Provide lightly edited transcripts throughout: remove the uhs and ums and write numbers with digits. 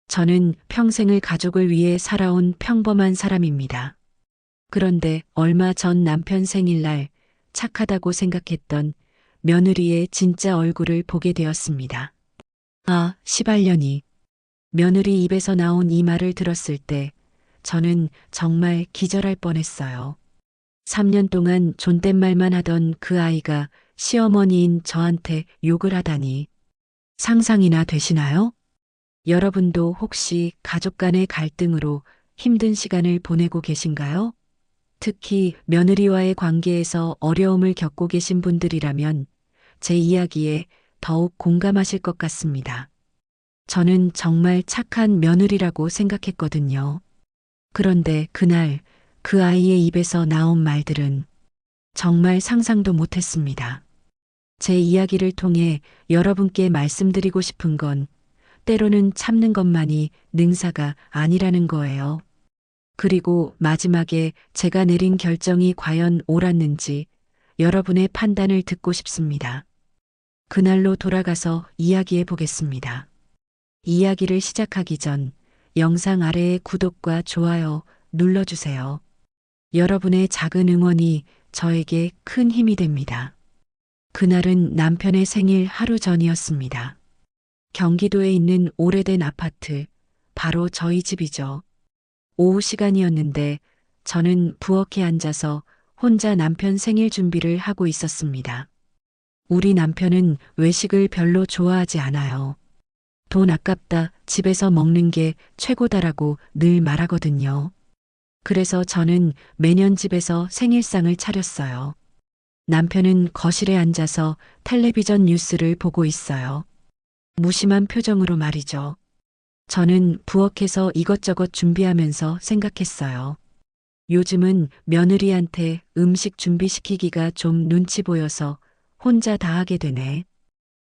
저는 평생을 가족을 위해 살아온 평범한 사람입니다. 그런데 얼마 전 남편 생일날 착하다고 생각했던 며느리의 진짜 얼굴을 보게 되었습니다. 아, 시발년이. 며느리 입에서 나온 이 말을 들었을 때 저는 정말 기절할 뻔했어요. 3년 동안 존댓말만 하던 그 아이가 시어머니인 저한테 욕을 하다니 상상이나 되시나요? 여러분도 혹시 가족 간의 갈등으로 힘든 시간을 보내고 계신가요? 특히 며느리와의 관계에서 어려움을 겪고 계신 분들이라면 제 이야기에 더욱 공감하실 것 같습니다. 저는 정말 착한 며느리라고 생각했거든요. 그런데 그날 그 아이의 입에서 나온 말들은 정말 상상도 못했습니다. 제 이야기를 통해 여러분께 말씀드리고 싶은 건 때로는 참는 것만이 능사가 아니라는 거예요. 그리고 마지막에 제가 내린 결정이 과연 옳았는지 여러분의 판단을 듣고 싶습니다. 그날로 돌아가서 이야기해 보겠습니다. 이야기를 시작하기 전 영상 아래에 구독과 좋아요 눌러주세요. 여러분의 작은 응원이 저에게 큰 힘이 됩니다. 그날은 남편의 생일 하루 전이었습니다. 경기도에 있는 오래된 아파트, 바로 저희 집이죠. 오후 시간이었는데 저는 부엌에 앉아서 혼자 남편 생일 준비를 하고 있었습니다. 우리 남편은 외식을 별로 좋아하지 않아요. 돈 아깝다, 집에서 먹는 게 최고다라고 늘 말하거든요. 그래서 저는 매년 집에서 생일상을 차렸어요. 남편은 거실에 앉아서 텔레비전 뉴스를 보고 있어요. 무심한 표정으로 말이죠. 저는 부엌에서 이것저것 준비하면서 생각했어요. 요즘은 며느리한테 음식 준비시키기가 좀 눈치 보여서 혼자 다 하게 되네.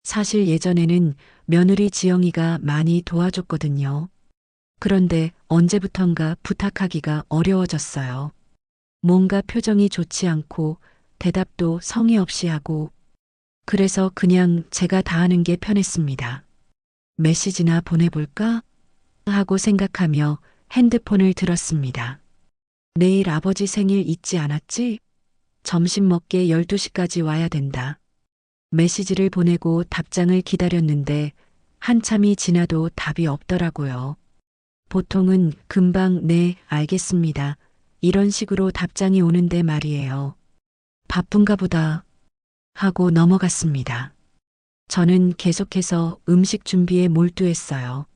사실 예전에는 며느리 지영이가 많이 도와줬거든요. 그런데 언제부턴가 부탁하기가 어려워졌어요. 뭔가 표정이 좋지 않고 대답도 성의 없이 하고 그래서 그냥 제가 다 하는 게 편했습니다. 메시지나 보내볼까? 하고 생각하며 핸드폰을 들었습니다. 내일 아버지 생일 잊지 않았지? 점심 먹게 12시까지 와야 된다. 메시지를 보내고 답장을 기다렸는데 한참이 지나도 답이 없더라고요. 보통은 금방 네, 알겠습니다. 이런 식으로 답장이 오는데 말이에요. 바쁜가 보다 하고 넘어갔습니다. 저는 계속해서 음식 준비에 몰두했어요.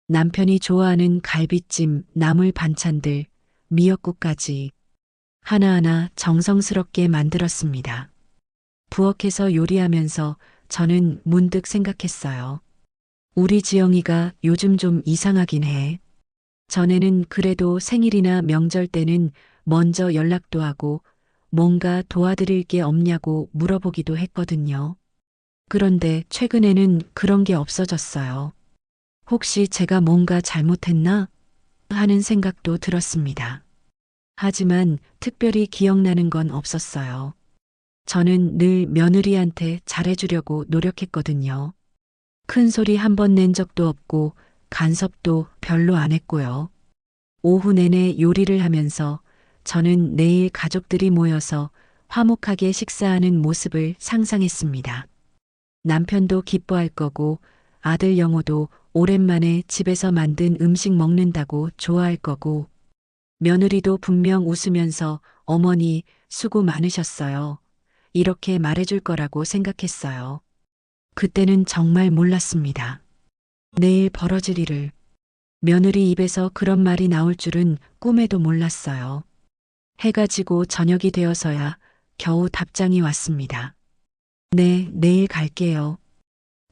남편이 좋아하는 갈비찜, 나물 반찬들, 미역국까지 하나하나 정성스럽게 만들었습니다. 부엌에서 요리하면서 저는 문득 생각했어요. 우리 지영이가 요즘 좀 이상하긴 해. 전에는 그래도 생일이나 명절 때는 먼저 연락도 하고 뭔가 도와드릴 게 없냐고 물어보기도 했거든요. 그런데 최근에는 그런 게 없어졌어요. 혹시 제가 뭔가 잘못했나? 하는 생각도 들었습니다. 하지만 특별히 기억나는 건 없었어요. 저는 늘 며느리한테 잘해주려고 노력했거든요. 큰 소리 한 번 낸 적도 없고 간섭도 별로 안 했고요. 오후 내내 요리를 하면서 저는 내일 가족들이 모여서 화목하게 식사하는 모습을 상상했습니다. 남편도 기뻐할 거고 아들 영호도 오랜만에 집에서 만든 음식 먹는다고 좋아할 거고 며느리도 분명 웃으면서 어머니 수고 많으셨어요. 이렇게 말해줄 거라고 생각했어요. 그때는 정말 몰랐습니다. 내일 벌어질 일을. 며느리 입에서 그런 말이 나올 줄은 꿈에도 몰랐어요. 해가 지고 저녁이 되어서야 겨우 답장이 왔습니다. 네, 내일 갈게요.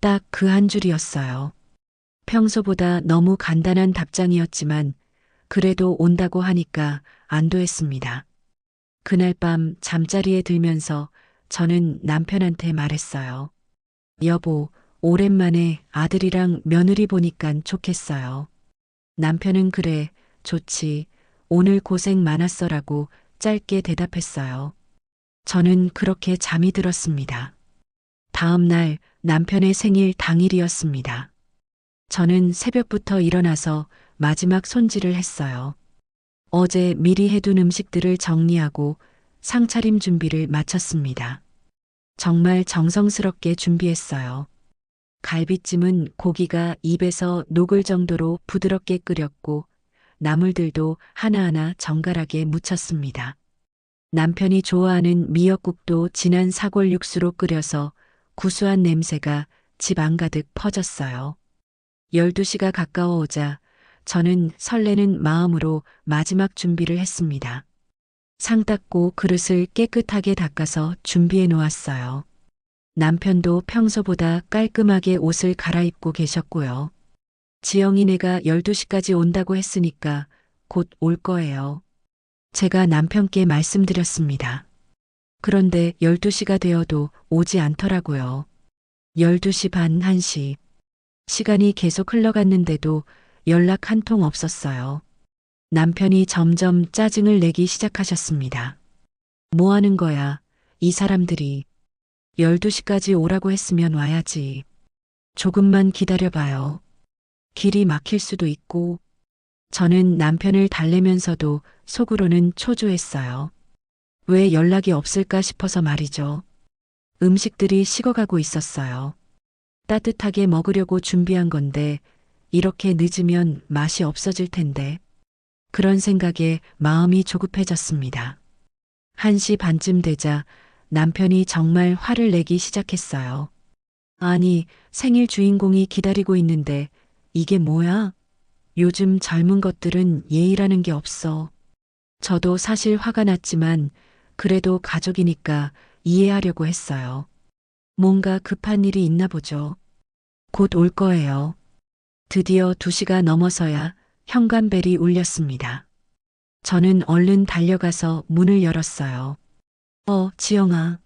딱 그 한 줄이었어요. 평소보다 너무 간단한 답장이었지만 그래도 온다고 하니까 안도했습니다. 그날 밤 잠자리에 들면서 저는 남편한테 말했어요. 여보, 오랜만에 아들이랑 며느리 보니깐 좋겠어요. 남편은 그래, 좋지. 오늘 고생 많았어라고 짧게 대답했어요. 저는 그렇게 잠이 들었습니다. 다음 날 남편의 생일 당일이었습니다. 저는 새벽부터 일어나서 마지막 손질을 했어요. 어제 미리 해둔 음식들을 정리하고 상차림 준비를 마쳤습니다. 정말 정성스럽게 준비했어요. 갈비찜은 고기가 입에서 녹을 정도로 부드럽게 끓였고 나물들도 하나하나 정갈하게 무쳤습니다. 남편이 좋아하는 미역국도 진한 사골 육수로 끓여서 구수한 냄새가 집 안가득 퍼졌어요. 12시가 가까워오자 저는 설레는 마음으로 마지막 준비를 했습니다. 상 닦고 그릇을 깨끗하게 닦아서 준비해 놓았어요. 남편도 평소보다 깔끔하게 옷을 갈아입고 계셨고요. 지영이네가 12시까지 온다고 했으니까 곧 올 거예요. 제가 남편께 말씀드렸습니다. 그런데 12시가 되어도 오지 않더라고요. 12시 반 1시. 시간이 계속 흘러갔는데도 연락 한 통 없었어요. 남편이 점점 짜증을 내기 시작하셨습니다. 뭐 하는 거야? 이 사람들이 12시까지 오라고 했으면 와야지. 조금만 기다려봐요. 길이 막힐 수도 있고. 저는 남편을 달래면서도 속으로는 초조했어요. 왜 연락이 없을까 싶어서 말이죠. 음식들이 식어가고 있었어요. 따뜻하게 먹으려고 준비한 건데 이렇게 늦으면 맛이 없어질 텐데. 그런 생각에 마음이 조급해졌습니다. 1시 반쯤 되자 남편이 정말 화를 내기 시작했어요. 아니, 생일 주인공이 기다리고 있는데 이게 뭐야? 요즘 젊은 것들은 예의라는 게 없어. 저도 사실 화가 났지만 그래도 가족이니까 이해하려고 했어요. 뭔가 급한 일이 있나 보죠. 곧 올 거예요. 드디어 2시가 넘어서야 현관벨이 울렸습니다. 저는 얼른 달려가서 문을 열었어요. 지영아.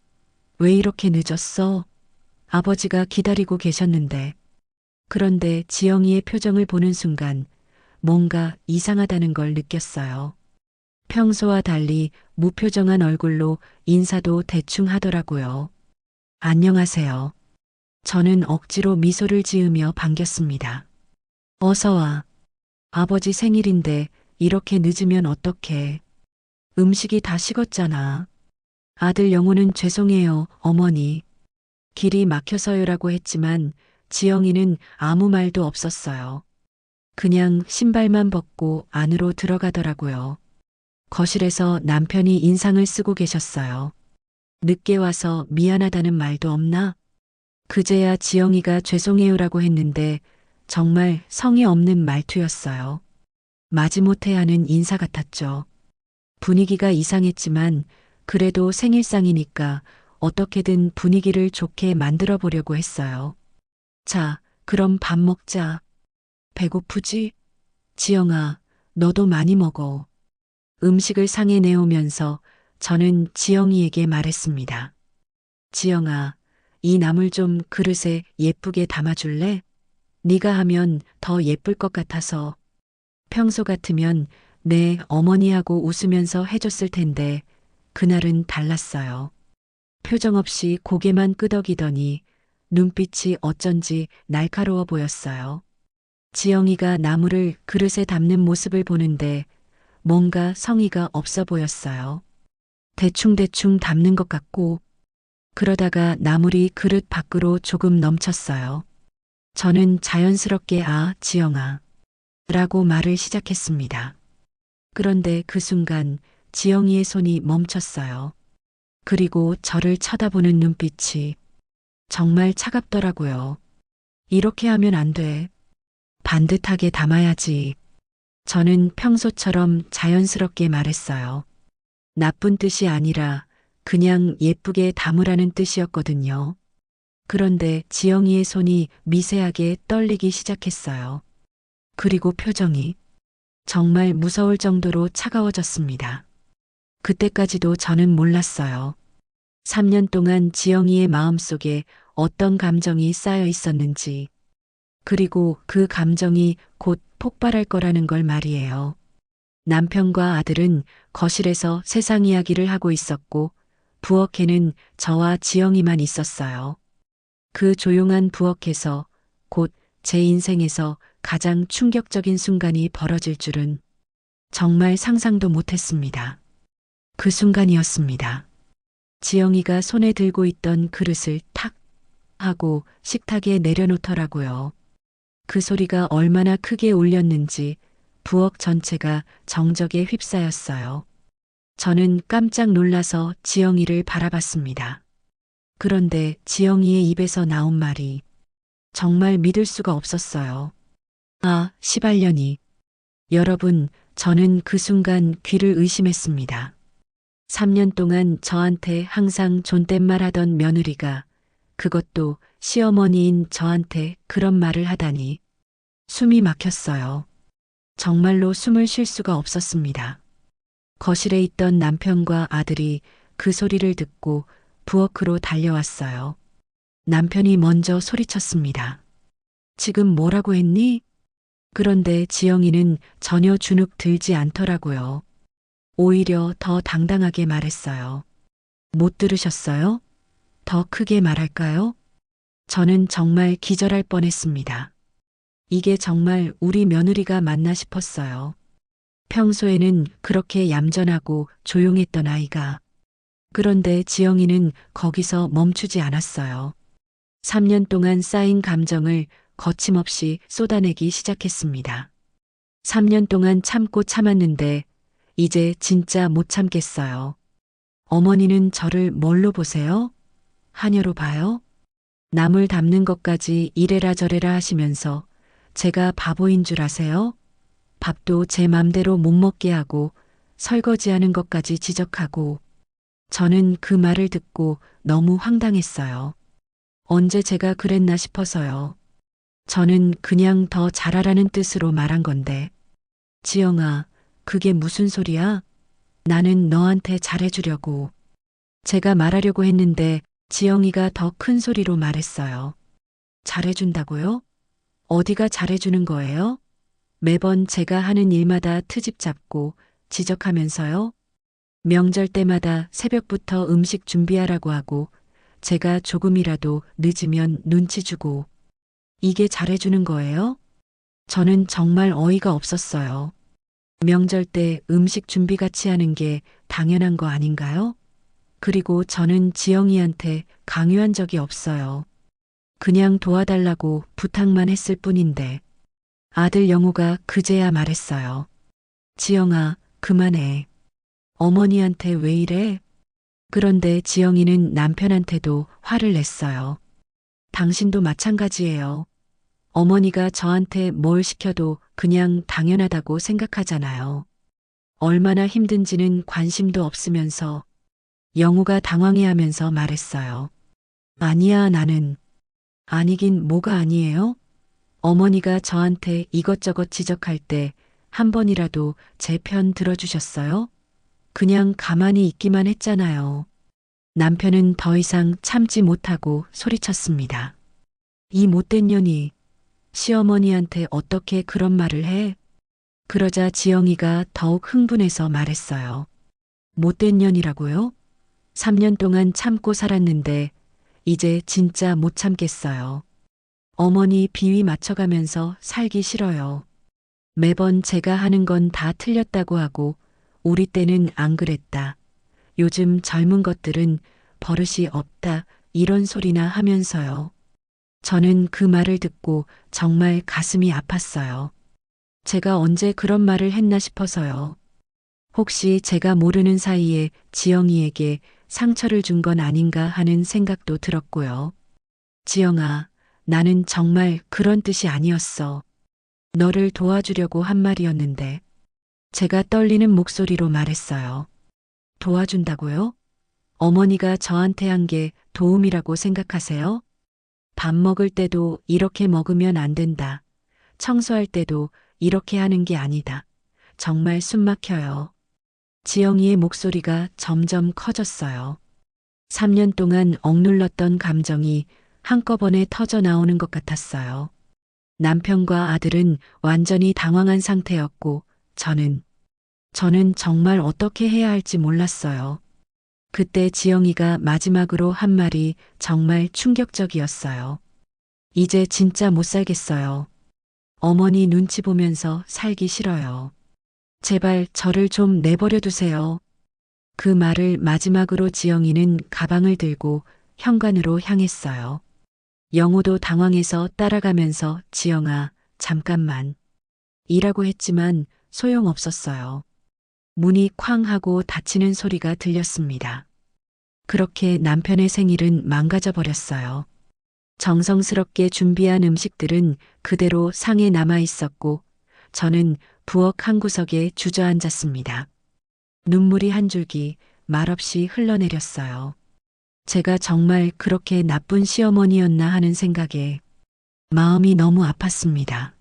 왜 이렇게 늦었어? 아버지가 기다리고 계셨는데. 그런데 지영이의 표정을 보는 순간 뭔가 이상하다는 걸 느꼈어요. 평소와 달리 무표정한 얼굴로 인사도 대충 하더라고요. 안녕하세요. 저는 억지로 미소를 지으며 반겼습니다. 어서 와. 아버지 생일인데 이렇게 늦으면 어떡해. 음식이 다 식었잖아. 아들 영호는 죄송해요, 어머니. 길이 막혀서요라고 했지만 지영이는 아무 말도 없었어요. 그냥 신발만 벗고 안으로 들어가더라고요. 거실에서 남편이 인상을 쓰고 계셨어요. 늦게 와서 미안하다는 말도 없나? 그제야 지영이가 죄송해요라고 했는데 정말 성의 없는 말투였어요. 마지못해 하는 인사 같았죠. 분위기가 이상했지만 그래도 생일상이니까 어떻게든 분위기를 좋게 만들어 보려고 했어요. 자, 그럼 밥 먹자. 배고프지? 지영아, 너도 많이 먹어. 음식을 상에 내오면서 저는 지영이에게 말했습니다. 지영아, 이 나물 좀 그릇에 예쁘게 담아줄래? 네가 하면 더 예쁠 것 같아서. 평소 같으면 네, 어머니하고 웃으면서 해줬을 텐데 그날은 달랐어요. 표정 없이 고개만 끄덕이더니 눈빛이 어쩐지 날카로워 보였어요. 지영이가 나물을 그릇에 담는 모습을 보는데 뭔가 성의가 없어 보였어요. 대충대충 담는 것 같고 그러다가 나물이 그릇 밖으로 조금 넘쳤어요. 저는 자연스럽게 지영아 라고 말을 시작했습니다. 그런데 그 순간 지영이의 손이 멈췄어요. 그리고 저를 쳐다보는 눈빛이 정말 차갑더라고요. 이렇게 하면 안 돼. 반듯하게 담아야지. 저는 평소처럼 자연스럽게 말했어요. 나쁜 뜻이 아니라 그냥 예쁘게 담으라는 뜻이었거든요. 그런데 지영이의 손이 미세하게 떨리기 시작했어요. 그리고 표정이 정말 무서울 정도로 차가워졌습니다. 그때까지도 저는 몰랐어요. 3년 동안 지영이의 마음속에 어떤 감정이 쌓여 있었는지, 그리고 그 감정이 곧 폭발할 거라는 걸 말이에요. 남편과 아들은 거실에서 세상 이야기를 하고 있었고, 부엌에는 저와 지영이만 있었어요. 그 조용한 부엌에서 곧 제 인생에서 가장 충격적인 순간이 벌어질 줄은 정말 상상도 못했습니다. 그 순간이었습니다. 지영이가 손에 들고 있던 그릇을 탁 하고 식탁에 내려놓더라고요. 그 소리가 얼마나 크게 울렸는지 부엌 전체가 정적에 휩싸였어요. 저는 깜짝 놀라서 지영이를 바라봤습니다. 그런데 지영이의 입에서 나온 말이 정말 믿을 수가 없었어요. 아, 시발년이. 여러분, 저는 그 순간 귀를 의심했습니다. 3년 동안 저한테 항상 존댓말 하던 며느리가 그것도 시어머니인 저한테 그런 말을 하다니 숨이 막혔어요. 정말로 숨을 쉴 수가 없었습니다. 거실에 있던 남편과 아들이 그 소리를 듣고 부엌으로 달려왔어요. 남편이 먼저 소리쳤습니다. 지금 뭐라고 했니? 그런데 지영이는 전혀 주눅 들지 않더라고요. 오히려 더 당당하게 말했어요. 못 들으셨어요? 더 크게 말할까요? 저는 정말 기절할 뻔했습니다. 이게 정말 우리 며느리가 맞나 싶었어요. 평소에는 그렇게 얌전하고 조용했던 아이가. 그런데 지영이는 거기서 멈추지 않았어요. 3년 동안 쌓인 감정을 거침없이 쏟아내기 시작했습니다. 3년 동안 참고 참았는데 이제 진짜 못 참겠어요. 어머니는 저를 뭘로 보세요? 하녀로 봐요? 남을 닮는 것까지 이래라 저래라 하시면서 제가 바보인 줄 아세요? 밥도 제 맘대로 못 먹게 하고 설거지하는 것까지 지적하고. 저는 그 말을 듣고 너무 황당했어요. 언제 제가 그랬나 싶어서요. 저는 그냥 더 잘하라는 뜻으로 말한 건데. 지영아, 그게 무슨 소리야? 나는 너한테 잘해주려고. 제가 말하려고 했는데 지영이가 더 큰 소리로 말했어요. 잘해준다고요? 어디가 잘해주는 거예요? 매번 제가 하는 일마다 트집 잡고 지적하면서요. 명절 때마다 새벽부터 음식 준비하라고 하고 제가 조금이라도 늦으면 눈치 주고. 이게 잘해주는 거예요? 저는 정말 어이가 없었어요. 명절 때 음식 준비 같이 하는 게 당연한 거 아닌가요? 그리고 저는 지영이한테 강요한 적이 없어요. 그냥 도와달라고 부탁만 했을 뿐인데. 아들 영우가 그제야 말했어요. 지영아, 그만해. 어머니한테 왜 이래? 그런데 지영이는 남편한테도 화를 냈어요. 당신도 마찬가지예요. 어머니가 저한테 뭘 시켜도 그냥 당연하다고 생각하잖아요. 얼마나 힘든지는 관심도 없으면서. 영우가 당황해하면서 말했어요. 아니야, 나는. 아니긴 뭐가 아니에요? 어머니가 저한테 이것저것 지적할 때 한 번이라도 제 편 들어주셨어요? 그냥 가만히 있기만 했잖아요. 남편은 더 이상 참지 못하고 소리쳤습니다. 이 못된 년이 시어머니한테 어떻게 그런 말을 해? 그러자 지영이가 더욱 흥분해서 말했어요. 못된 년이라고요? 3년 동안 참고 살았는데 이제 진짜 못 참겠어요. 어머니 비위 맞춰가면서 살기 싫어요. 매번 제가 하는 건 다 틀렸다고 하고 우리 때는 안 그랬다. 요즘 젊은 것들은 버릇이 없다. 이런 소리나 하면서요. 저는 그 말을 듣고 정말 가슴이 아팠어요. 제가 언제 그런 말을 했나 싶어서요. 혹시 제가 모르는 사이에 지영이에게 상처를 준 건 아닌가 하는 생각도 들었고요. 지영아, 나는 정말 그런 뜻이 아니었어. 너를 도와주려고 한 말이었는데. 제가 떨리는 목소리로 말했어요. 도와준다고요? 어머니가 저한테 한 게 도움이라고 생각하세요? 밥 먹을 때도 이렇게 먹으면 안 된다. 청소할 때도 이렇게 하는 게 아니다. 정말 숨 막혀요. 지영이의 목소리가 점점 커졌어요. 3년 동안 억눌렀던 감정이 한꺼번에 터져 나오는 것 같았어요. 남편과 아들은 완전히 당황한 상태였고 저는 정말 어떻게 해야 할지 몰랐어요. 그때 지영이가 마지막으로 한 말이 정말 충격적이었어요. 이제 진짜 못 살겠어요. 어머니 눈치 보면서 살기 싫어요. 제발 저를 좀 내버려 두세요. 그 말을 마지막으로 지영이는 가방을 들고 현관으로 향했어요. 영호도 당황해서 따라가면서 지영아, 잠깐만. 이라고 했지만 소용없었어요. 문이 쾅 하고 닫히는 소리가 들렸습니다. 그렇게 남편의 생일은 망가져 버렸어요. 정성스럽게 준비한 음식들은 그대로 상에 남아 있었고 저는 부엌 한 구석에 주저앉았습니다. 눈물이 한 줄기 말없이 흘러내렸어요. 제가 정말 그렇게 나쁜 시어머니였나 하는 생각에 마음이 너무 아팠습니다.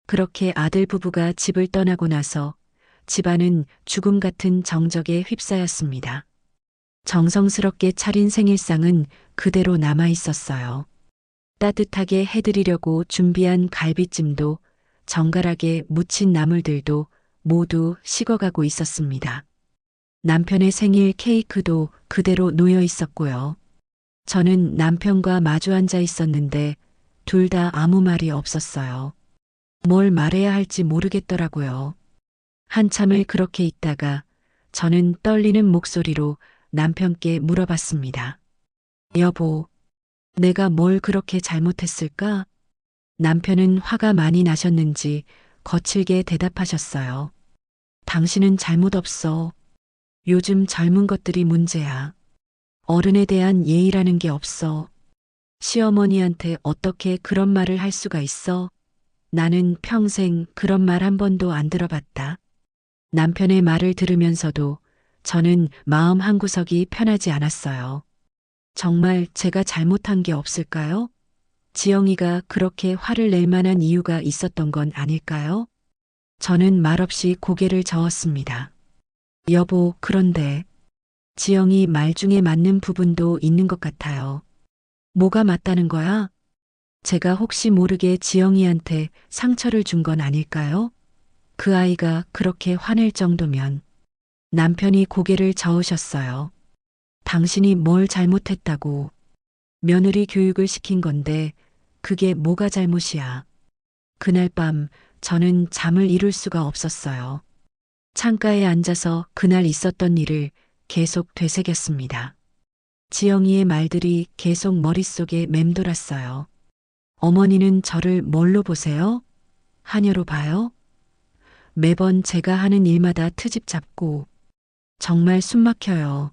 그렇게 아들 부부가 집을 떠나고 나서 집안은 죽음 같은 정적에 휩싸였습니다. 정성스럽게 차린 생일상은 그대로 남아 있었어요. 따뜻하게 해드리려고 준비한 갈비찜도 정갈하게 무친 나물들도 모두 식어가고 있었습니다. 남편의 생일 케이크도 그대로 놓여 있었고요. 저는 남편과 마주 앉아 있었는데 둘 다 아무 말이 없었어요. 뭘 말해야 할지 모르겠더라고요. 한참을 그렇게 있다가 저는 떨리는 목소리로 남편께 물어봤습니다. 여보, 내가 뭘 그렇게 잘못했을까? 남편은 화가 많이 나셨는지 거칠게 대답하셨어요. 당신은 잘못 없어. 요즘 젊은 것들이 문제야. 어른에 대한 예의라는 게 없어. 시어머니한테 어떻게 그런 말을 할 수가 있어? 나는 평생 그런 말 한 번도 안 들어봤다. 남편의 말을 들으면서도 저는 마음 한구석이 편하지 않았어요. 정말 제가 잘못한 게 없을까요? 지영이가 그렇게 화를 낼 만한 이유가 있었던 건 아닐까요? 저는 말없이 고개를 저었습니다. 여보, 그런데 지영이 말 중에 맞는 부분도 있는 것 같아요. 뭐가 맞다는 거야? 제가 혹시 모르게 지영이한테 상처를 준 건 아닐까요? 그 아이가 그렇게 화낼 정도면 남편이 고개를 저으셨어요. 당신이 뭘 잘못했다고. 며느리 교육을 시킨 건데 그게 뭐가 잘못이야. 그날 밤 저는 잠을 이룰 수가 없었어요. 창가에 앉아서 그날 있었던 일을 계속 되새겼습니다. 지영이의 말들이 계속 머릿속에 맴돌았어요. 어머니는 저를 뭘로 보세요? 하녀로 봐요? 매번 제가 하는 일마다 트집 잡고 정말 숨 막혀요.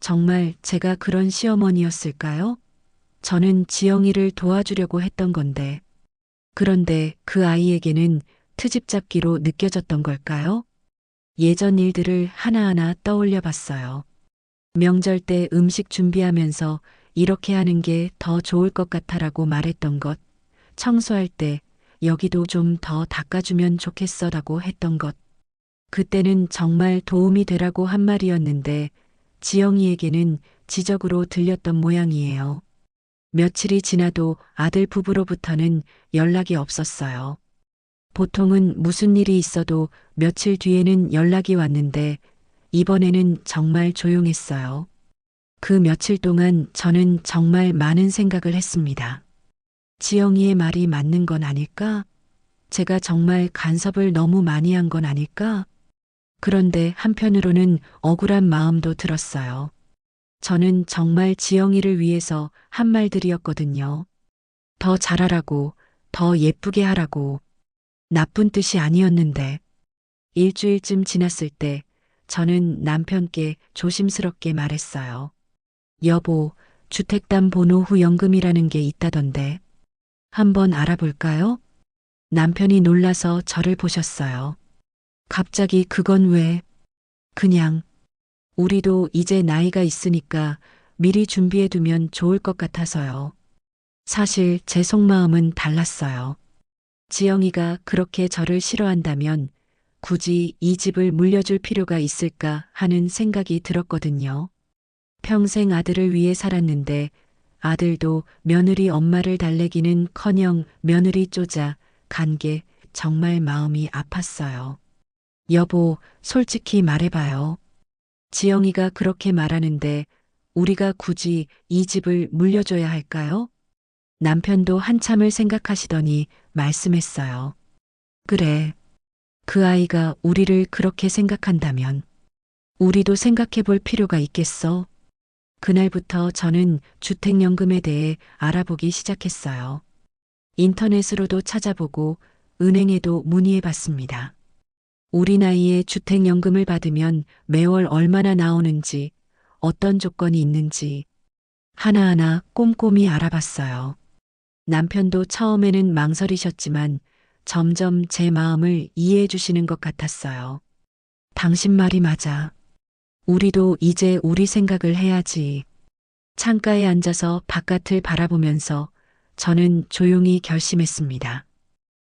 정말 제가 그런 시어머니였을까요? 저는 지영이를 도와주려고 했던 건데 그런데 그 아이에게는 트집 잡기로 느껴졌던 걸까요? 예전 일들을 하나하나 떠올려 봤어요. 명절 때 음식 준비하면서 이렇게 하는 게 더 좋을 것 같아라고 말했던 것, 청소할 때 여기도 좀 더 닦아주면 좋겠어라고 했던 것. 그때는 정말 도움이 되라고 한 말이었는데 지영이에게는 지적으로 들렸던 모양이에요. 며칠이 지나도 아들 부부로부터는 연락이 없었어요. 보통은 무슨 일이 있어도 며칠 뒤에는 연락이 왔는데 이번에는 정말 조용했어요. 그 며칠 동안 저는 정말 많은 생각을 했습니다. 지영이의 말이 맞는 건 아닐까? 제가 정말 간섭을 너무 많이 한 건 아닐까? 그런데 한편으로는 억울한 마음도 들었어요. 저는 정말 지영이를 위해서 한 말들이었거든요. 더 잘하라고, 더 예쁘게 하라고. 나쁜 뜻이 아니었는데 일주일쯤 지났을 때 저는 남편께 조심스럽게 말했어요. 여보, 주택담보노후연금이라는 게 있다던데 한번 알아볼까요? 남편이 놀라서 저를 보셨어요. 갑자기 그건 왜? 그냥 우리도 이제 나이가 있으니까 미리 준비해두면 좋을 것 같아서요. 사실 제 속마음은 달랐어요. 지영이가 그렇게 저를 싫어한다면 굳이 이 집을 물려줄 필요가 있을까 하는 생각이 들었거든요. 평생 아들을 위해 살았는데 아들도 며느리 엄마를 달래기는커녕 며느리 쪼자 간 게 정말 마음이 아팠어요. 여보, 솔직히 말해봐요. 지영이가 그렇게 말하는데 우리가 굳이 이 집을 물려줘야 할까요? 남편도 한참을 생각하시더니 말씀했어요. 그래. 그 아이가 우리를 그렇게 생각한다면 우리도 생각해 볼 필요가 있겠어. 그날부터 저는 주택연금에 대해 알아보기 시작했어요. 인터넷으로도 찾아보고 은행에도 문의해 봤습니다. 우리 나이에 주택연금을 받으면 매월 얼마나 나오는지, 어떤 조건이 있는지 하나하나 꼼꼼히 알아봤어요. 남편도 처음에는 망설이셨지만 점점 제 마음을 이해해 주시는 것 같았어요. 당신 말이 맞아. 우리도 이제 우리 생각을 해야지. 창가에 앉아서 바깥을 바라보면서 저는 조용히 결심했습니다.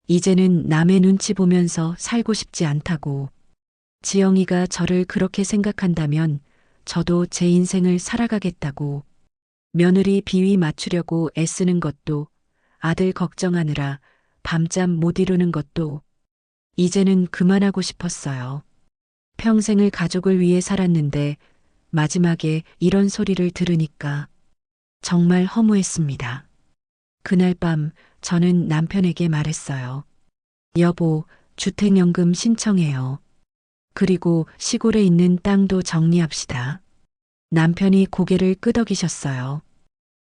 이제는 남의 눈치 보면서 살고 싶지 않다고. 지영이가 저를 그렇게 생각한다면 저도 제 인생을 살아가겠다고. 며느리 비위 맞추려고 애쓰는 것도, 아들 걱정하느라 밤잠 못 이루는 것도 이제는 그만하고 싶었어요. 평생을 가족을 위해 살았는데 마지막에 이런 소리를 들으니까 정말 허무했습니다. 그날 밤 저는 남편에게 말했어요. 여보, 주택연금 신청해요. 그리고 시골에 있는 땅도 정리합시다. 남편이 고개를 끄덕이셨어요.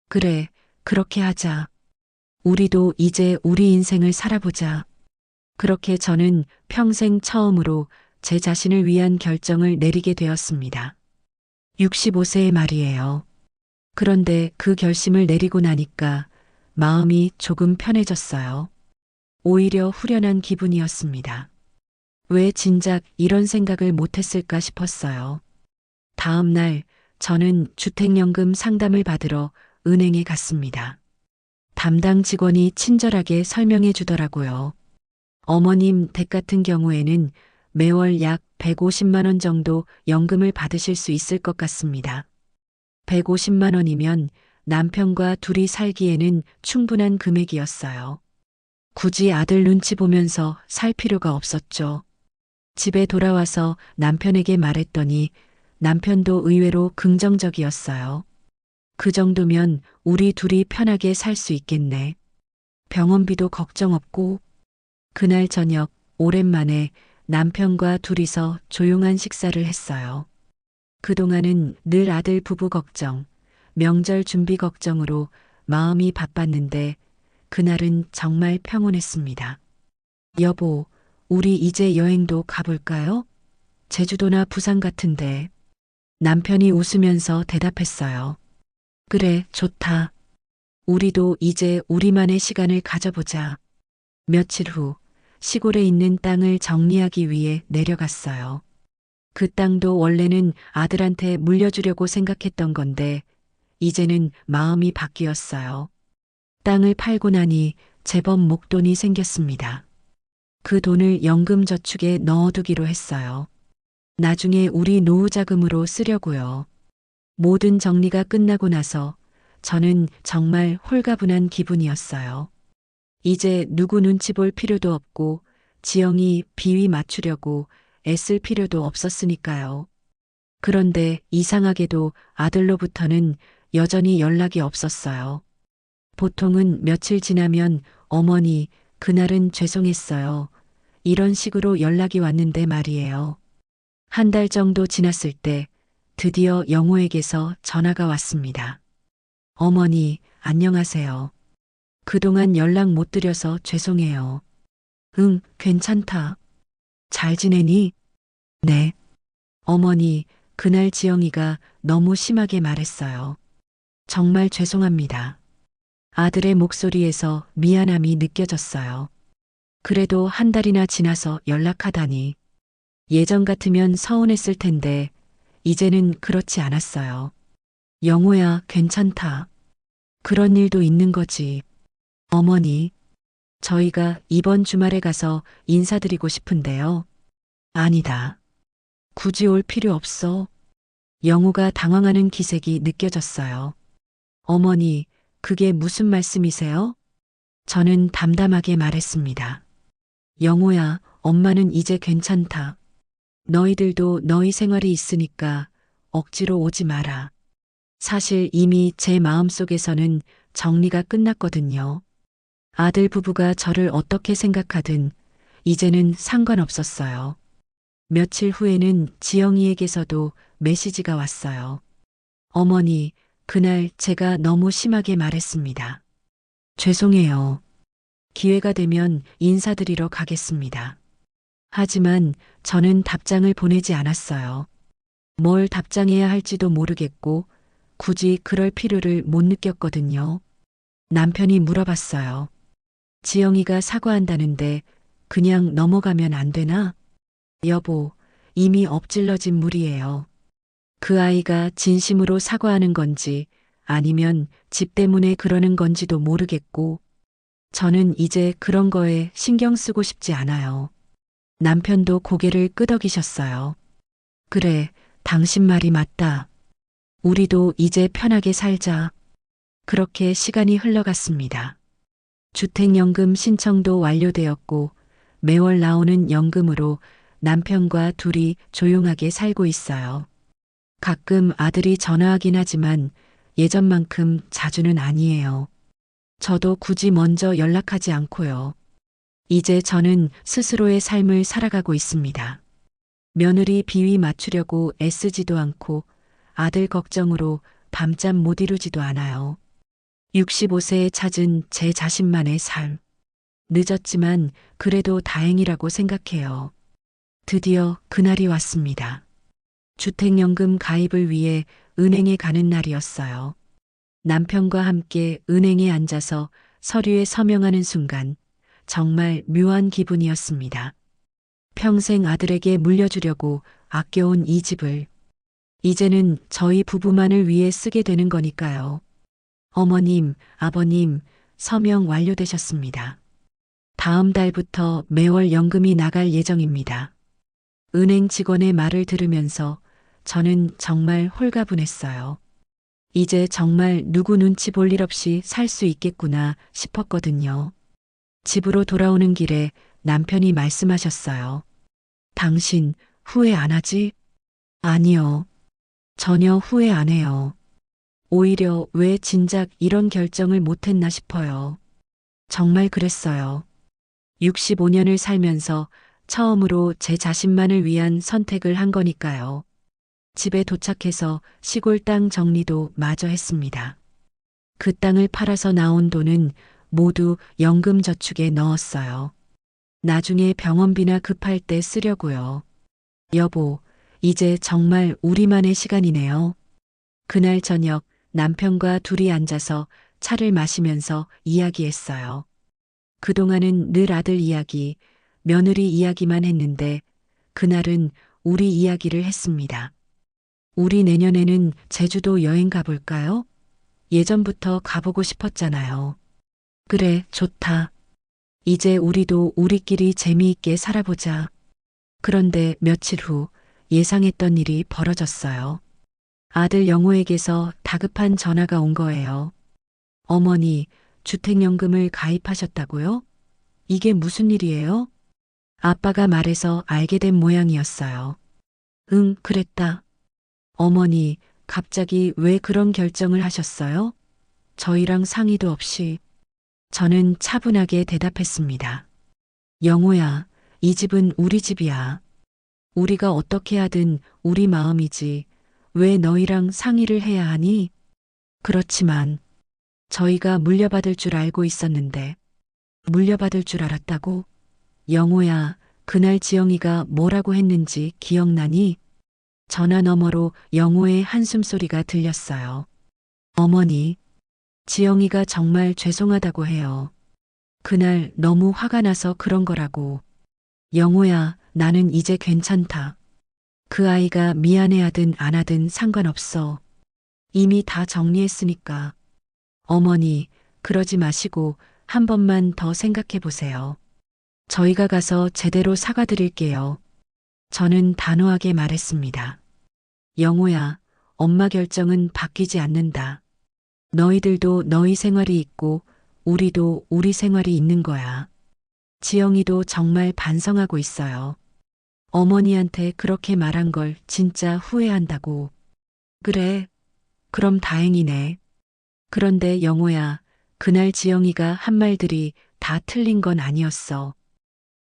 그래, 그렇게 하자. 우리도 이제 우리 인생을 살아보자. 그렇게 저는 평생 처음으로 제 자신을 위한 결정을 내리게 되었습니다. 65세의 말이에요. 그런데 그 결심을 내리고 나니까 마음이 조금 편해졌어요. 오히려 후련한 기분이었습니다. 왜 진작 이런 생각을 못했을까 싶었어요. 다음 날 저는 주택연금 상담을 받으러 은행에 갔습니다. 담당 직원이 친절하게 설명해 주더라고요. 어머님 댁 같은 경우에는 매월 약 150만 원 정도 연금을 받으실 수 있을 것 같습니다. 150만 원이면 남편과 둘이 살기에는 충분한 금액이었어요. 굳이 아들 눈치 보면서 살 필요가 없었죠. 집에 돌아와서 남편에게 말했더니 남편도 의외로 긍정적이었어요. 그 정도면 우리 둘이 편하게 살 수 있겠네. 병원비도 걱정 없고. 그날 저녁 오랜만에 남편과 둘이서 조용한 식사를 했어요. 그동안은 늘 아들 부부 걱정, 명절 준비 걱정으로 마음이 바빴는데 그날은 정말 평온했습니다. 여보, 우리 이제 여행도 가볼까요? 제주도나 부산 같은데. 남편이 웃으면서 대답했어요. 그래, 좋다. 우리도 이제 우리만의 시간을 가져보자. 며칠 후 시골에 있는 땅을 정리하기 위해 내려갔어요. 그 땅도 원래는 아들한테 물려주려고 생각했던 건데 이제는 마음이 바뀌었어요. 땅을 팔고 나니 제법 목돈이 생겼습니다. 그 돈을 연금저축에 넣어두기로 했어요. 나중에 우리 노후 자금으로 쓰려고요. 모든 정리가 끝나고 나서 저는 정말 홀가분한 기분이었어요. 이제 누구 눈치 볼 필요도 없고 지영이 비위 맞추려고 애쓸 필요도 없었으니까요. 그런데 이상하게도 아들로부터는 여전히 연락이 없었어요. 보통은 며칠 지나면 어머니, 그날은 죄송했어요. 이런 식으로 연락이 왔는데 말이에요. 한 달 정도 지났을 때 드디어 영호에게서 전화가 왔습니다. 어머니, 안녕하세요. 그동안 연락 못 드려서 죄송해요. 응, 괜찮다. 잘 지내니? 네. 어머니, 그날 지영이가 너무 심하게 말했어요. 정말 죄송합니다. 아들의 목소리에서 미안함이 느껴졌어요. 그래도 한 달이나 지나서 연락하다니. 예전 같으면 서운했을 텐데 이제는 그렇지 않았어요. 영호야, 괜찮다. 그런 일도 있는 거지. 어머니, 저희가 이번 주말에 가서 인사드리고 싶은데요. 아니다. 굳이 올 필요 없어. 영호가 당황하는 기색이 느껴졌어요. 어머니, 그게 무슨 말씀이세요? 저는 담담하게 말했습니다. 영호야, 엄마는 이제 괜찮다. 너희들도 너희 생활이 있으니까 억지로 오지 마라. 사실 이미 제 마음속에서는 정리가 끝났거든요. 아들 부부가 저를 어떻게 생각하든 이제는 상관없었어요. 며칠 후에는 지영이에게서도 메시지가 왔어요. 어머니, 그날 제가 너무 심하게 말했습니다. 죄송해요. 기회가 되면 인사드리러 가겠습니다. 하지만 저는 답장을 보내지 않았어요. 뭘 답장해야 할지도 모르겠고 굳이 그럴 필요를 못 느꼈거든요. 남편이 물어봤어요. 지영이가 사과한다는데 그냥 넘어가면 안 되나? 여보, 이미 엎질러진 물이에요. 그 아이가 진심으로 사과하는 건지 아니면 집 때문에 그러는 건지도 모르겠고 저는 이제 그런 거에 신경 쓰고 싶지 않아요. 남편도 고개를 끄덕이셨어요. 그래, 당신 말이 맞다. 우리도 이제 편하게 살자. 그렇게 시간이 흘러갔습니다. 주택연금 신청도 완료되었고 매월 나오는 연금으로 남편과 둘이 조용하게 살고 있어요. 가끔 아들이 전화하긴 하지만 예전만큼 자주는 아니에요. 저도 굳이 먼저 연락하지 않고요. 이제 저는 스스로의 삶을 살아가고 있습니다. 며느리 비위 맞추려고 애쓰지도 않고 아들 걱정으로 밤잠 못 이루지도 않아요. 65세에 찾은 제 자신만의 삶. 늦었지만 그래도 다행이라고 생각해요. 드디어 그날이 왔습니다. 주택연금 가입을 위해 은행에 가는 날이었어요. 남편과 함께 은행에 앉아서 서류에 서명하는 순간 정말 묘한 기분이었습니다. 평생 아들에게 물려주려고 아껴온 이 집을 이제는 저희 부부만을 위해 쓰게 되는 거니까요. 어머님, 아버님, 서명 완료되셨습니다. 다음 달부터 매월 연금이 나갈 예정입니다. 은행 직원의 말을 들으면서 저는 정말 홀가분했어요. 이제 정말 누구 눈치 볼 일 없이 살 수 있겠구나 싶었거든요. 집으로 돌아오는 길에 남편이 말씀하셨어요. 당신 후회 안 하지? 아니요. 전혀 후회 안 해요. 오히려 왜 진작 이런 결정을 못했나 싶어요. 정말 그랬어요. 65년을 살면서 처음으로 제 자신만을 위한 선택을 한 거니까요. 집에 도착해서 시골 땅 정리도 마저 했습니다. 그 땅을 팔아서 나온 돈은 모두 연금 저축에 넣었어요. 나중에 병원비나 급할 때 쓰려고요. 여보, 이제 정말 우리만의 시간이네요. 그날 저녁 남편과 둘이 앉아서 차를 마시면서 이야기했어요. 그동안은 늘 아들 이야기, 며느리 이야기만 했는데 그날은 우리 이야기를 했습니다. 우리 내년에는 제주도 여행 가볼까요? 예전부터 가보고 싶었잖아요. 그래, 좋다. 이제 우리도 우리끼리 재미있게 살아보자. 그런데 며칠 후 예상했던 일이 벌어졌어요. 아들 영호에게서 다급한 전화가 온 거예요. 어머니, 주택연금을 가입하셨다고요? 이게 무슨 일이에요? 아빠가 말해서 알게 된 모양이었어요. 응, 그랬다. 어머니, 갑자기 왜 그런 결정을 하셨어요? 저희랑 상의도 없이. 저는 차분하게 대답했습니다. 영호야, 이 집은 우리 집이야. 우리가 어떻게 하든 우리 마음이지. 왜 너희랑 상의를 해야 하니? 그렇지만 저희가 물려받을 줄 알고 있었는데 물려받을 줄 알았다고? 영호야, 그날 지영이가 뭐라고 했는지 기억나니? 전화 너머로 영호의 한숨소리가 들렸어요. 어머니, 지영이가 정말 죄송하다고 해요. 그날 너무 화가 나서 그런 거라고. 영호야, 나는 이제 괜찮다. 그 아이가 미안해하든 안 하든 상관없어. 이미 다 정리했으니까. 어머니, 그러지 마시고 한 번만 더 생각해 보세요. 저희가 가서 제대로 사과드릴게요. 저는 단호하게 말했습니다. 영호야, 엄마 결정은 바뀌지 않는다. 너희들도 너희 생활이 있고 우리도 우리 생활이 있는 거야. 지영이도 정말 반성하고 있어요. 어머니한테 그렇게 말한 걸 진짜 후회한다고. 그래, 그럼 다행이네. 그런데 영호야, 그날 지영이가 한 말들이 다 틀린 건 아니었어.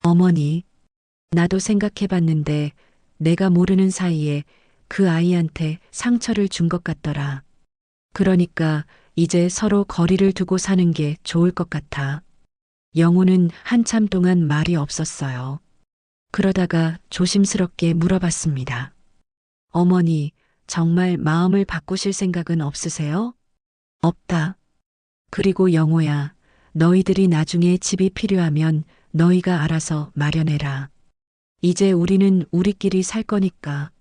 어머니, 나도 생각해봤는데 내가 모르는 사이에 그 아이한테 상처를 준 것 같더라. 그러니까 이제 서로 거리를 두고 사는 게 좋을 것 같아. 영호는 한참 동안 말이 없었어요. 그러다가 조심스럽게 물어봤습니다. 어머니, 정말 마음을 바꾸실 생각은 없으세요? 없다. 그리고 영호야, 너희들이 나중에 집이 필요하면 너희가 알아서 마련해라. 이제 우리는 우리끼리 살 거니까.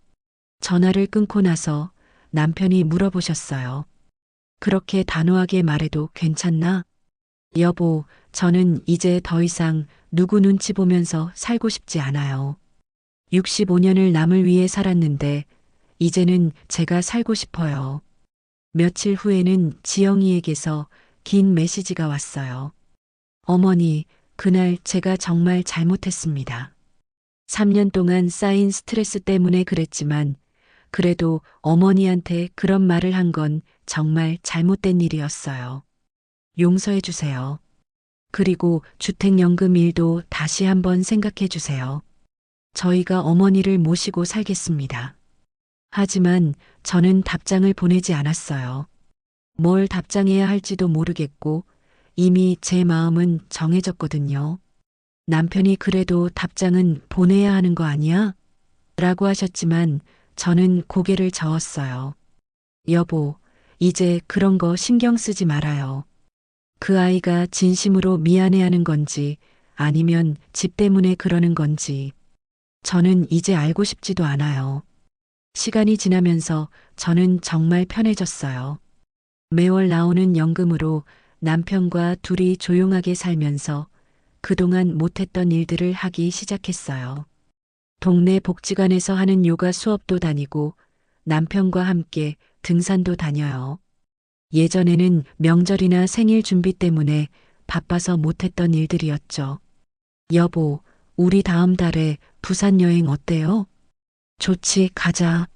전화를 끊고 나서 남편이 물어보셨어요. 그렇게 단호하게 말해도 괜찮나? 여보, 저는 이제 더 이상 누구 눈치 보면서 살고 싶지 않아요. 65년을 남을 위해 살았는데 이제는 제가 살고 싶어요. 며칠 후에는 지영이에게서 긴 메시지가 왔어요. 어머니, 그날 제가 정말 잘못했습니다. 3년 동안 쌓인 스트레스 때문에 그랬지만 그래도 어머니한테 그런 말을 한 건 정말 잘못된 일이었어요. 용서해 주세요. 그리고 주택연금 일도 다시 한번 생각해 주세요. 저희가 어머니를 모시고 살겠습니다. 하지만 저는 답장을 보내지 않았어요. 뭘 답장해야 할지도 모르겠고 이미 제 마음은 정해졌거든요. 남편이 그래도 답장은 보내야 하는 거 아니야? 라고 하셨지만 저는 고개를 저었어요. 여보, 이제 그런 거 신경 쓰지 말아요. 그 아이가 진심으로 미안해하는 건지 아니면 집 때문에 그러는 건지 저는 이제 알고 싶지도 않아요. 시간이 지나면서 저는 정말 편해졌어요. 매월 나오는 연금으로 남편과 둘이 조용하게 살면서 그동안 못했던 일들을 하기 시작했어요. 동네 복지관에서 하는 요가 수업도 다니고 남편과 함께 등산도 다녀요. 예전에는 명절이나 생일 준비 때문에 바빠서 못했던 일들이었죠. 여보, 우리 다음 달에 부산 여행 어때요? 좋지, 가자.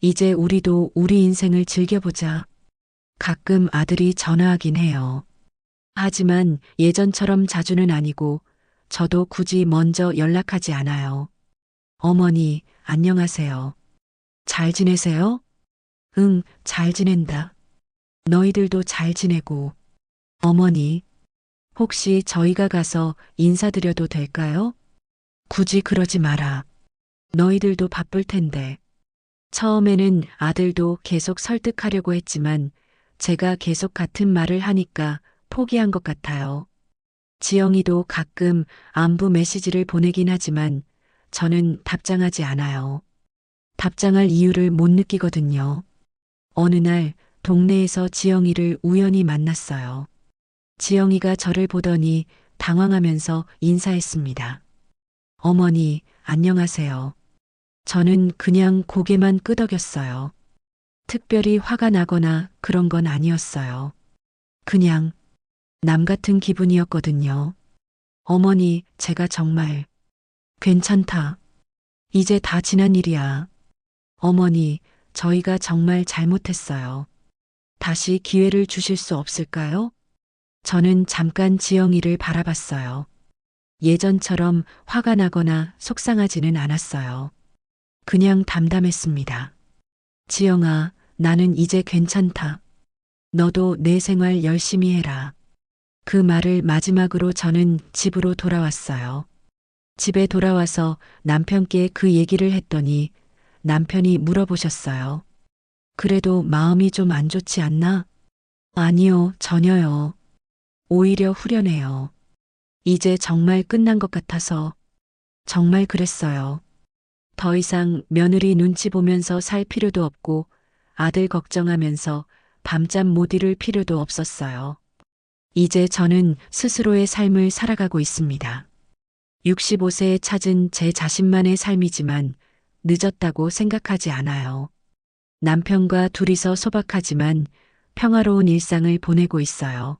이제 우리도 우리 인생을 즐겨보자. 가끔 아들이 전화하긴 해요. 하지만 예전처럼 자주는 아니고 저도 굳이 먼저 연락하지 않아요. 어머니, 안녕하세요. 잘 지내세요? 응, 잘 지낸다. 너희들도 잘 지내고. 어머니, 혹시 저희가 가서 인사드려도 될까요? 굳이 그러지 마라. 너희들도 바쁠 텐데. 처음에는 아들도 계속 설득하려고 했지만 제가 계속 같은 말을 하니까 포기한 것 같아요. 지영이도 가끔 안부 메시지를 보내긴 하지만 저는 답장하지 않아요. 답장할 이유를 못 느끼거든요. 어느 날 동네에서 지영이를 우연히 만났어요. 지영이가 저를 보더니 당황하면서 인사했습니다. 어머니, 안녕하세요. 저는 그냥 고개만 끄덕였어요. 특별히 화가 나거나 그런 건 아니었어요. 그냥 남 같은 기분이었거든요. 어머니, 제가 정말 괜찮다. 이제 다 지난 일이야. 어머니, 저희가 정말 잘못했어요. 다시 기회를 주실 수 없을까요? 저는 잠깐 지영이를 바라봤어요. 예전처럼 화가 나거나 속상하지는 않았어요. 그냥 담담했습니다. 지영아, 나는 이제 괜찮다. 너도 내 생활 열심히 해라. 그 말을 마지막으로 저는 집으로 돌아왔어요. 집에 돌아와서 남편께 그 얘기를 했더니 남편이 물어보셨어요. 그래도 마음이 좀 안 좋지 않나? 아니요, 전혀요. 오히려 후련해요. 이제 정말 끝난 것 같아서 정말 그랬어요. 더 이상 며느리 눈치 보면서 살 필요도 없고 아들 걱정하면서 밤잠 못 이룰 필요도 없었어요. 이제 저는 스스로의 삶을 살아가고 있습니다. 65세에 찾은 제 자신만의 삶이지만 늦었다고 생각하지 않아요. 남편과 둘이서 소박하지만 평화로운 일상을 보내고 있어요.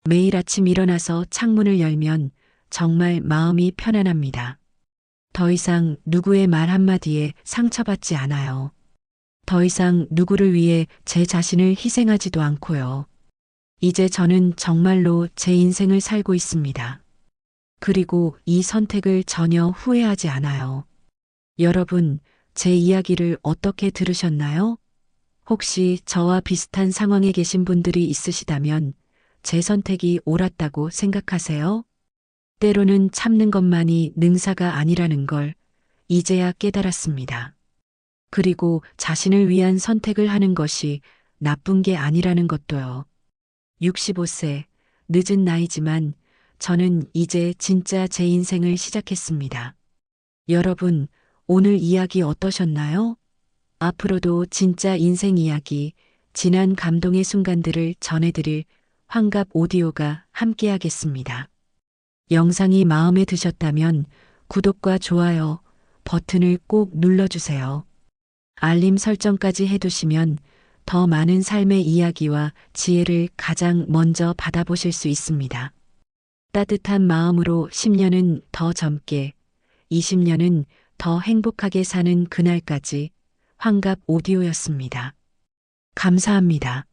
매일 아침 일어나서 창문을 열면 정말 마음이 편안합니다. 더 이상 누구의 말 한마디에 상처받지 않아요. 더 이상 누구를 위해 제 자신을 희생하지도 않고요. 이제 저는 정말로 제 인생을 살고 있습니다. 그리고 이 선택을 전혀 후회하지 않아요. 여러분, 제 이야기를 어떻게 들으셨나요? 혹시 저와 비슷한 상황에 계신 분들이 있으시다면 제 선택이 옳았다고 생각하세요? 때로는 참는 것만이 능사가 아니라는 걸 이제야 깨달았습니다. 그리고 자신을 위한 선택을 하는 것이 나쁜 게 아니라는 것도요. 65세, 늦은 나이지만 저는 이제 진짜 제 인생을 시작했습니다. 여러분, 오늘 이야기 어떠셨나요? 앞으로도 진짜 인생 이야기, 진한 감동의 순간들을 전해드릴 환갑 오디오가 함께하겠습니다. 영상이 마음에 드셨다면 구독과 좋아요 버튼을 꼭 눌러주세요. 알림 설정까지 해두시면 더 많은 삶의 이야기와 지혜를 가장 먼저 받아보실 수 있습니다. 따뜻한 마음으로 10년은 더 젊게, 20년은 더 행복하게 사는 그날까지 환갑 오디오였습니다. 감사합니다.